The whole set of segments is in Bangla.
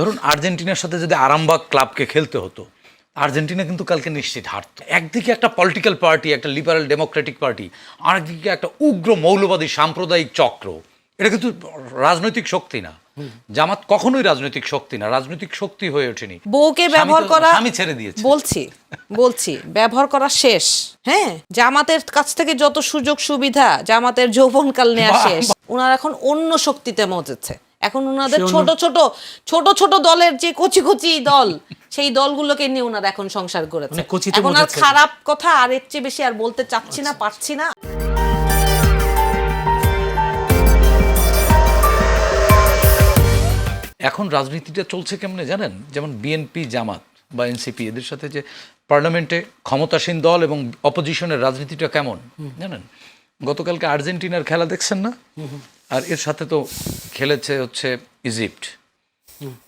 ধরুন আর্জেন্টিনার সাথে যদি আরামবাগ ক্লাবকে খেলতে হতো, আর্জেন্টিনা কিন্তু কালকে নিশ্চিত হারত। একদিকে একটা পলিটিক্যাল পার্টি, একটা লিবারাল ডেমোক্রেটিক পার্টি, আরেকদিকে একটা উগ্র মৌলবাদী সাম্প্রদায়িক চক্র। এটা কিন্তু রাজনৈতিক শক্তি না। জামাত কখনোই রাজনৈতিক শক্তি না, রাজনৈতিক শক্তি হয়ে ওঠেনি। বউকে ব্যবহার করা আমি ছেড়ে দিয়েছি, বলছি ব্যবহার করা শেষ। হ্যাঁ, জামাতের কাছ থেকে যত সুযোগ সুবিধা, জামাতের যৌবনকাল নেওয়া শেষ। ওনারা এখন অন্য শক্তিতে মজেছে। এখন ওনাদের ছোট ছোট দলের যে কচি কচি দল, সেই দলগুলোকে নিয়ে ওনারা এখন সংসার করেছে। এখন আর খারাপ কথা আর এর চেয়ে বেশি আর বলতে চাচ্ছি না, পারছি না। এখন রাজনীতিটা চলছে কেমনে জানেন? যেমন বিএনপি, জামাত বা এনসিপি, এদের সাথে যে পার্লামেন্টে ক্ষমতাসীন দল এবং অপোজিশনের রাজনীতিটা কেমন জানেন? গতকালকে আর্জেন্টিনার খেলা দেখছেন না? আর এর সাথে তো খেলেছে হচ্ছে ইজিপ্ট।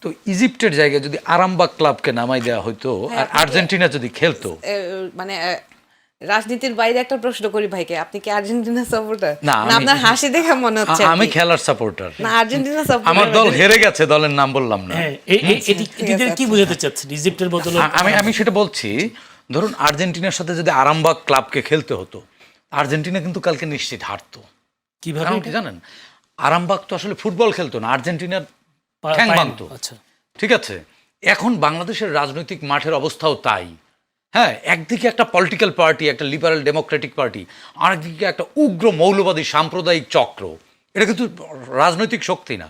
তো ইজিপ্টের জায়গায় যদি আরামবাগ ক্লাবকে নামাই দেওয়া হইতো আর আর্জেন্টিনা যদি খেলতো, মানে রাজনীতির বাইরে একটা প্রশ্ন করি ভাইকে, আপনি কি আর্জেন্টিনা সাপোর্টার? না, আপনার হাসি দেখে মনে হচ্ছে আমি খেলার সাপোর্টার না, আর্জেন্টিনা সাপোর্টার। আমার দল হেরে গেছে, দলের নাম বললাম না। কি বুঝাতে চাচ্ছেন ইজিপ্টের বদলে? আমি সেটা বলছি, ধরুন আর্জেন্টিনার সাথে যদি আরামবাগ ক্লাবকে খেলতে হতো, আর্জেন্টিনা কিন্তু কালকে নিশ্চিত হারতো। কিভাবে কি জানেন? আরামবাগ তো আসলে ফুটবল খেলতো না, আর্জেন্টিনার ঠ্যাং ভাঙতো। ঠিক আছে, এখন বাংলাদেশের রাজনৈতিক মাঠের অবস্থাও তাই। হ্যাঁ, একদিকে একটা পলিটিক্যাল পার্টি, একটা লিবারাল ডেমোক্রেটিক পার্টি, আরেকদিকে একটা উগ্র মৌলবাদী সাম্প্রদায়িক চক্র। এটা কিন্তু রাজনৈতিক শক্তি না।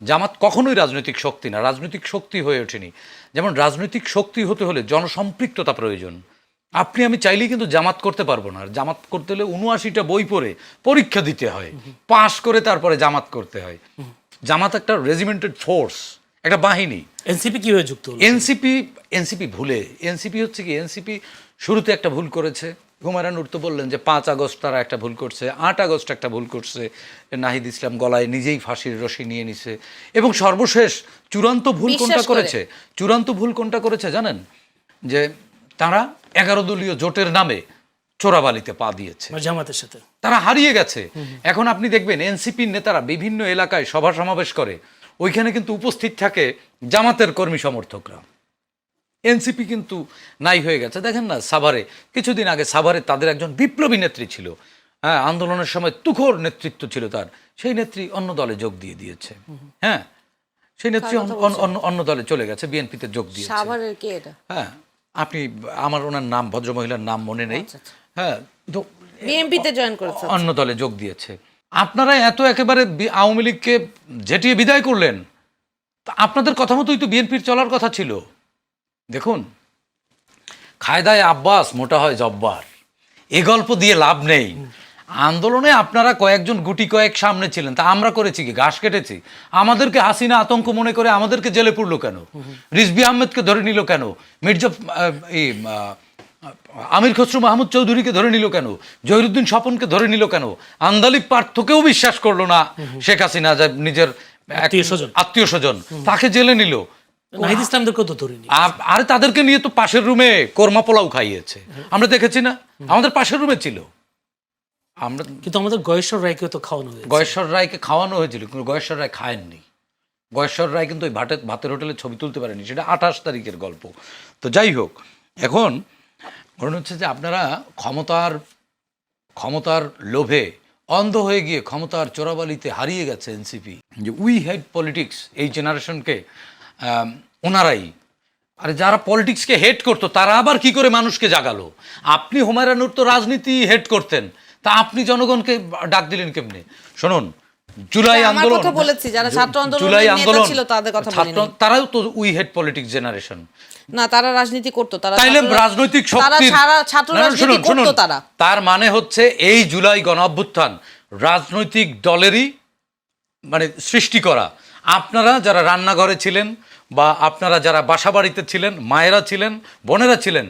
জামাত কখনোই রাজনৈতিক শক্তি না, রাজনৈতিক শক্তি হয়ে ওঠেনি। যেমন রাজনৈতিক শক্তি হতে হলে জনসম্পৃক্ততা প্রয়োজন। আপনি আমি চাইলেই কিন্তু জামাত করতে পারবো না। আর জামাত করতে হলে ৭৯টা বই পড়ে পরীক্ষা দিতে হয়, পাশ করে তারপরে জামাত করতে হয়। জামাত একটা রেজিমেন্টেড ফোর্স, একটা বাহিনী। এনসিপি কিভাবে যুক্ত হলো? এনসিপি ভুলে, এনসিপি হচ্ছে কি, এনসিপি শুরুতে একটা ভুল করেছে। হুমায়ুন নূর তো বললেন যে ৫ আগস্ট তারা একটা ভুল করছে, ৮ আগস্ট একটা ভুল করছে, নাহিদ ইসলাম গলায় নিজেই ফাঁসির রশি নিয়ে নিছে। এবং সর্বশেষ চূড়ান্ত ভুল কোনটা করেছে জানেন? যে তারা 11 দলীয় জোটের নামে চোরাবালিতে পা দিয়েছে, জামাতের সাথে তারা হারিয়ে গেছে। এখন আপনি দেখবেন এনসিপির নেতারা বিভিন্ন এলাকায় সভা সমাবেশ করে, ওইখানে কিন্তু উপস্থিত থাকে জামাতের কর্মী সমর্থকরা। এনসিপি কিন্তু নাই হয়ে গেছে। দেখেন না, সাভারে কিছুদিন আগে সাভারে তাদের একজন বিপ্লবী নেত্রী ছিল, হ্যাঁ, আন্দোলনের সময় তুখোর নেতৃত্ব ছিল তার, সেই নেত্রী অন্য দলে যোগ দিয়েছে। হ্যাঁ, সেই নেত্রী অন্য দলে চলে গেছে, বিএনপিতে যোগ দিয়েছে। সাভারের কে এটা? হ্যাঁ, আপনি আমার ওনার নাম, ভদ্রমহিলার নাম মনে নেই। হ্যাঁ, তো বিএনপিতে জয়েন করেছে, অন্য দলে যোগ দিয়েছে। আপনারা এত একেবারে আওয়ামী লীগকে ঝেঁটিয়ে বিদায় করলেন, আপনাদের কথা মতোই তো বিএনপির চলার কথা ছিল। দেখুন, খায়দায় আব্বাস মোটা হয় জব্বার, এ গল্প দিয়ে লাভ নেই। আন্দোলনে আপনারা কয়েকজন গুটি কয়েক সামনে ছিলেন, তা আমরা করেছি কি? ঘাস কেটেছি। আমাদেরকে হাসিনা আতঙ্ক মনে করে আমাদেরকে জেলে পুরলো কেন? রিজভী আহমেদকে ধরে নিল কেন? মির্জা আমির খসরু মাহমুদ চৌধুরীকে ধরে নিল কেন? জহিরুদ্দিন স্বপনকে ধরে নিল কেন? আন্দালিব পার্থকেও বিশ্বাস করলো না শেখ হাসিনা, যা নিজের আত্মীয় স্বজন, তাকে জেলে নিল। নাহিদ ইসলামদেরকেও তো ধরে নিল। আরে তাদেরকে নিয়ে তো পাশের রুমে কোরমা পোলাও খাইয়েছে, আমরা দেখেছি না? আমাদের পাশের রুমে ছিল। আমরা কিন্তু আমাদের গয়েশ্বর রায়কে তো খাওয়ানো হয়েছে। গয়েশ্বর রায়কে খাওয়ানো হয়েছিল, কিন্তু গয়েশ্বর রায় খায়েননি। গয়েশ্বর রায় কিন্তু ওই ভাতের হোটেলে ছবি তুলতে পারেনি, সেটা ২৮ তারিখের গল্প। তো যাই হোক, এখন মনে হচ্ছে যে আপনারা ক্ষমতার লোভে অন্ধ হয়ে গিয়ে ক্ষমতার চোরাবালিতে হারিয়ে গেছে এনসিপি। যে উই হেড পলিটিক্স, এই জেনারেশনকে ওনারাই। আরে যারা পলিটিক্সকে হেড করতো তারা আবার কি করে মানুষকে জাগালো? আপনি হুমায়ুন নূর তো রাজনীতি হেড করতেন, তা আপনি জনগণকে ডাক দিলেন কেমনে? শুনুন, জুলাই আন্দোলন, তারাও তো উই হেড পলিটিক্স জেনারেশন না, তারা রাজনীতি করতো। তাইলে রাজনৈতিক শক্তির তার মানে হচ্ছে এই জুলাই গণ অভ্যুত্থান রাজনৈতিক দলেরই মানে সৃষ্টি করা। আপনারা যারা রান্নাঘরে ছিলেন বা আপনারা যারা বাসাবাড়িতে ছিলেন, মায়েরা ছিলেন, বোনেরা ছিলেন,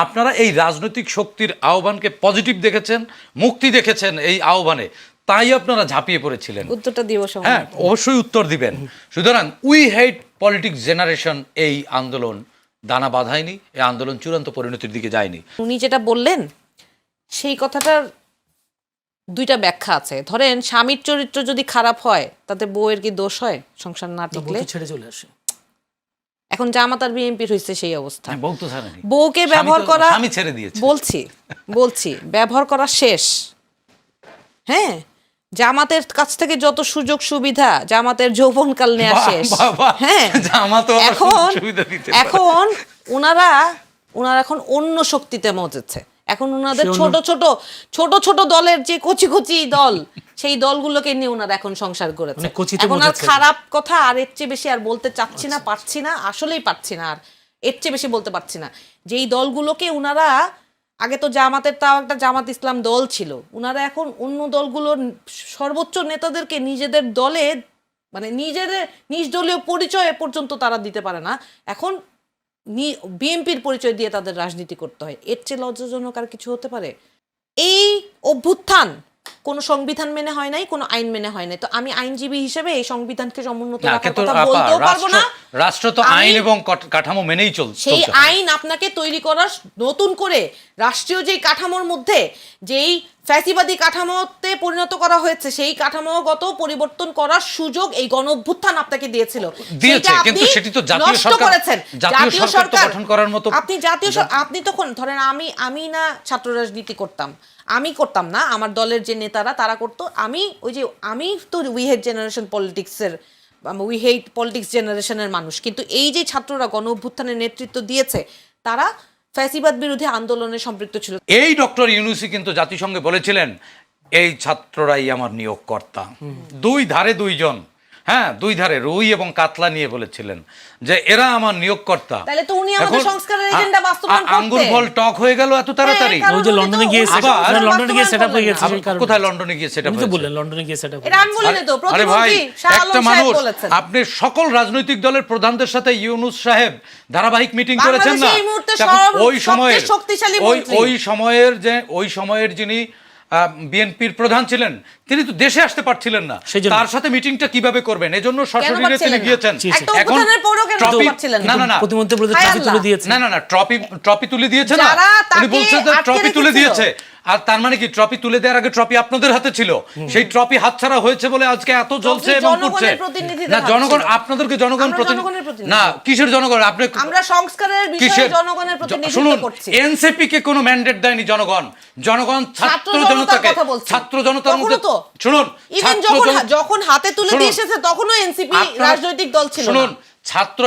আপনারা এই রাজনৈতিক শক্তির আহ্বানকে পজিটিভ দেখেছেন, মুক্তি দেখেছেন এই আহ্বানে, তাই আপনারা ঝাঁপিয়ে পড়েছিলেন। উত্তরটা দিব। হ্যাঁ, অবশ্যই উত্তর দিবেন। সুতরাং উই হেড পলিটিক্স জেনারেশন এই আন্দোলন দানা বাঁধায়নি, এই আন্দোলন চূড়ান্ত পরিণতির দিকে যায়নি। উনি যেটা বললেন সেই কথাটার দুইটা ব্যাখ্যা আছে। ধরেন স্বামীর চরিত্র যদি খারাপ হয় তাতে বউয়ের কি দোষ হয়? সংসার না টিকলে ছেড়ে চলে আসে। এখন জামাত আর বিএনপির হয়েছে সেই অবস্থা। বউ তো ছাড়েনি, বউকে ব্যবহার করা, আমি ছেড়ে দিয়েছি, বলছি ব্যবহার করা শেষ। হ্যাঁ, জামাতের কাছ থেকে যত সুযোগ সুবিধা, জামাতের যৌবনকাল নেওয়া শেষ। হ্যাঁ, এখন ওনারা এখন অন্য শক্তিতে মজেছে। এখন ওনাদের ছোট ছোট দলের যে কচি কচি দল, সেই দলগুলোকে নিয়ে ওনারা এখন সংসার করেছে। এখন আর খারাপ কথা আর এর চেয়ে বেশি আর বলতে চাচ্ছি না, পারছি না, আসলেই পারছি না, আর এর চেয়ে বেশি বলতে পারছি না। যেই দলগুলোকে ওনারা আগে তো জামাতের তাও একটা জামাত ইসলাম দল ছিল, ওনারা এখন অন্য দলগুলোর সর্বোচ্চ নেতাদেরকে নিজেদের দলে মানে নিজ দলীয় পরিচয় পর্যন্ত তারা দিতে পারে না। এখন বিএনপির পরিচয় দিয়ে তাদের রাজনীতি করতে হয়। এর চেয়ে লজ্জাজনক আর কিছু হতে পারে? এই অভ্যুত্থান কোনো সংবিধান মেনে হয় নাই, কোনো আইন মেনে হয় নাই। তো আমি আইনজীবী হিসেবে এই সংবিধানকে সমুন্নত রাখার কথা বলতেও পারবো না। রাষ্ট্র তো আইন এবং কাঠামো মেনেই চলছে। সেই আইন আপনাকে তৈরি করার, নতুন করে রাষ্ট্রীয় যেই কাঠামোর মধ্যে যেই ফ্যাসিবাদী কাঠামোতে পরিণত করা হয়েছে, সেই কাঠামোগত পরিবর্তন করার সুযোগ এই গণঅভ্যুত্থান আপনাকে দিয়েছিল। কিন্তু সেটি তো জাতীয় সরকার, জাতীয় সরকার গঠন করার মতো আপনি তখন ধরেন আমি না ছাত্র রাজনীতি করতাম, আমি করতাম না, আমার দলের যে নেতারা তারা করতো। আমি তো উই হেট জেনারেশন পলিটিক্সের, উই হেট পলিটিক্স জেনারেশনের মানুষ। কিন্তু এই যে ছাত্ররা গণ অভ্যুত্থানের নেতৃত্ব দিয়েছে, তারা ফ্যাসিবাদ বিরোধী আন্দোলনে সম্পৃক্ত ছিল। এই ডক্টর ইউনূসী কিন্তু জাতিসংঘে বলেছিলেন, এই ছাত্ররাই আমার নিয়োগকর্তা। দুই ধারে দুইজন, হ্যাঁ, দুই ধারে রুই এবং কাতলা নিয়ে বলেছিলেন যে এরা আমার নিয়োগকর্তা। তাহলে তো উনি আমাদের সংস্কারের এজেন্ডা বাস্তবায়ন করতে আঙ্গুর ফল টক হয়ে গেল এত তাড়াতাড়ি। ওই যে লন্ডনে গিয়ে সেটআপ হয়ে গেছে। কোথায় লন্ডনে গিয়ে সেটআপ হয়েছে? বললেন লন্ডনে গিয়ে সেটআপ। এটা আমি বলিনি তো, আরে ভাই, প্রতিমন্ত্রী শাহ আলম একটা সাহেব মানুষ, বলেছেন। আপনি সকল রাজনৈতিক দলের প্রধানদের সাথে ইউনূস সাহেব ধারাবাহিক মিটিং করেছেন না? ওই সময়ের যিনি বিএনপির প্রধান ছিলেন, তিনি তো দেশে আসতে পারছিলেন না, তার সাথে মিটিংটা কিভাবে করবেন? এজন্য সশরীরে তিনি গিয়েছেন। এখন ট্রফি তুলে দিয়েছে না, উনি বলছেন যে ট্রফি তুলে দিয়েছে। আর তার মানে কি, ট্রফি তুলে দেওয়ার আগে ট্রফি আপনাদের হাতে ছিল, সেই ট্রফি হাতছাড়া হয়েছে বলে আজকে এত জ্বলছে এবং করছে না। জনগণ আপনাদেরকে জনগণ না, কিসের জনগণ? আপনি আমরা সংস্কারের বিষয়ে জনগণের প্রতিনিধিত্ব করছি। এনসিপি কে কোনো ম্যান্ডেট দেয়নি জনগণ। জনগণ ছাত্র জনতাকে, ছাত্র জনতার মধ্যে শুনুন, যখন হাতে তুলে দিয়ে এসেছে তখনও এনসিপি রাজনৈতিক দল ছিল। শুনুন, ছাত্র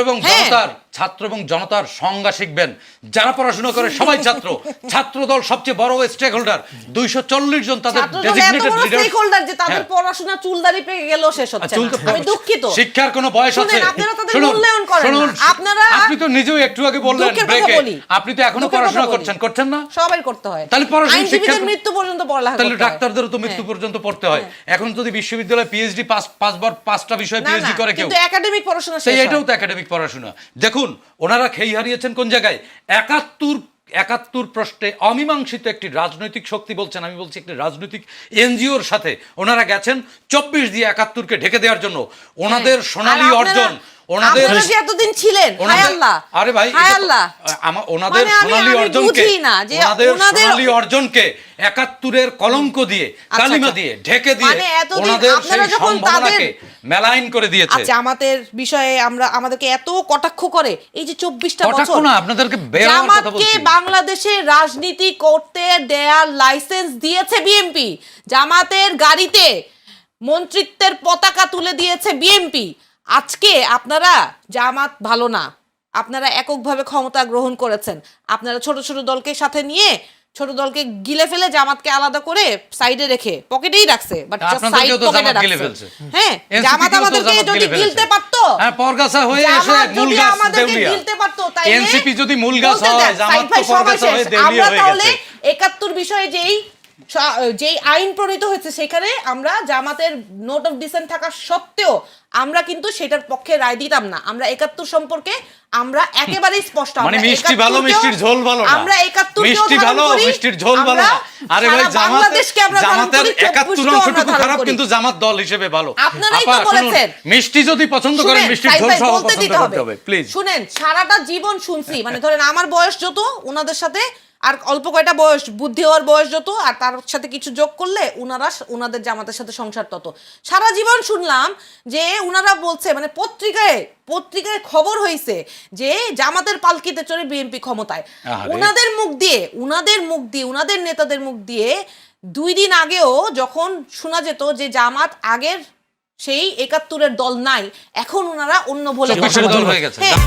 এবং জনতার সংজ্ঞা শিখবেন। যারা পড়াশোনা করে সবাই ছাত্র। ছাত্র দল সবচেয়ে বড় স্টেক হোল্ডার, 240 জন তাদের ডেজিগনেটেড লিডার। স্টেক হোল্ডার যে তাদের পড়াশোনা চুলদারি পেয়ে গেল শেষ হচ্ছে না। আমি দুঃখিত। শিক্ষার কোনো বয়স আছে? শুনুন, আপনি তো নিজেও একটু আগে বললেন ব্রেকে, আপনি তো এখনো পড়াশোনা করছেন না? সবাই করতে হয়। তাহলে পড়াশোনা, শিক্ষার মৃত্যু পর্যন্ত পড়ালেখা করতে হয়। তাহলে ডাক্তারদেরও তো মৃত্যু পর্যন্ত পড়তে হয়। এখন যদি বিশ্ববিদ্যালয়ে পিএইচডি 5টা বিষয় পিএইচডি করে কেউ, কিন্তু একাডেমিক পড়াশোনা শেষ হয়। এটাও তো একাডেমিক পড়াশোনা। দেখুন, ওনারা খেই হারিয়েছেন কোন জায়গায়? 71 প্রশ্নে অমীমাংসিত একটি রাজনৈতিক শক্তি বলছেন, আমি বলছি একটি রাজনৈতিক এনজিওর সাথে ওনারা গেছেন 24 দিয়ে 71কে ঢেকে দেওয়ার জন্য। ওনাদের সোনালী অর্জন, ওনাদের এতদিন ছিলেন, হায় আল্লাহ, আরে ভাই, ওনাদের সোনালী অর্জনকে 71-এর কলঙ্ক দিয়ে, কালিমা দিয়ে ঢেকে দিয়ে ওনাদের সেই সম্ভাবনাকে মেলাইন করে দিয়েছে। আচ্ছা, আমাদের বিষয়ে আমাদেরকে এত কটাক্ষ করে, এই যে 24টা বছর না, আপনাদেরকে বের হওয়ার কথা বলছি। বাংলাদেশে রাজনীতি করতে দেয়ার লাইসেন্স দিয়েছে বিএনপি। জামাতের গাড়িতে মন্ত্রিত্বের পতাকা তুলে দিয়েছে বিএনপি। আজকে আপনারা জামাত ভালো না, আপনারা এককভাবে ক্ষমতা গ্রহণ করেছেন। আপনারা ছোট ছোট দলকে সাথে নিয়ে, ছোট দলকে গিলে ফেলে জামাতকে আলাদা করে সাইডে রেখে পকেটেই রাখছে। বাট সাইড পকেটে রাখছে। হ্যাঁ, জামাত আমাদেরকে যদি গিলতে পারতো, হ্যাঁ, পরগাছা হয়ে এসে মূলগাছ দেউলিয়া। গিলতে পারতো, তাই এনসিপি যদি মূলগাছ হয়, জামাত তো পরগাছা হয়ে দেউলিয়া হয়ে গেছে। 71 বিষয়ে যেই আইন প্রণীত হয়েছে, সেখানে আমরা জামাতের নোট অফ ডিসেন্ট থাকা সত্ত্বেও আমরা কিন্তু সেটার পক্ষে রায় দিতাম না। আমরা 71 সম্পর্কে আমরা একেবারেই স্পষ্ট। মানে মিষ্টি ভালো, মিষ্টির ঝোল ভালো না। আমরা 71 মিষ্টি ভালো, মিষ্টির ঝোল ভালো না। আরে ভাই, জামাতের 71 অংশটুকু খারাপ, কিন্তু জামাত দল হিসেবে ভালো। আপনারাই তো বলেছেন মিষ্টি যদি পছন্দ করেন, মিষ্টির ঝোল সহ পছন্দ করতে হবে। প্লিজ শুনেন, সারাটা জীবন শুনছি, মানে ধরেন আমার বয়স যত, ওনাদের সাথে আর অল্প কয়টা বয়স, বুদ্ধি হওয়ার বয়স যত, আর তার সাথে কিছু যোগ করলে উনাদের জামাতের সাথে সংসার তত। সারা জীবন শুনলাম যে উনারা বলছে, মানে পত্রিকায় খবর হয়েছে যে জামাতের পালকিতে চড়ে বিএনপি ক্ষমতায়। উনাদের মুখ দিয়ে, উনাদের নেতাদের মুখ দিয়ে 2 দিন আগেও যখন শোনা যেত যে জামাত আগের সেই 71-এর দল নাই, এখন উনারা অন্য বলে দল হয়ে গেছে। হ্যাঁ।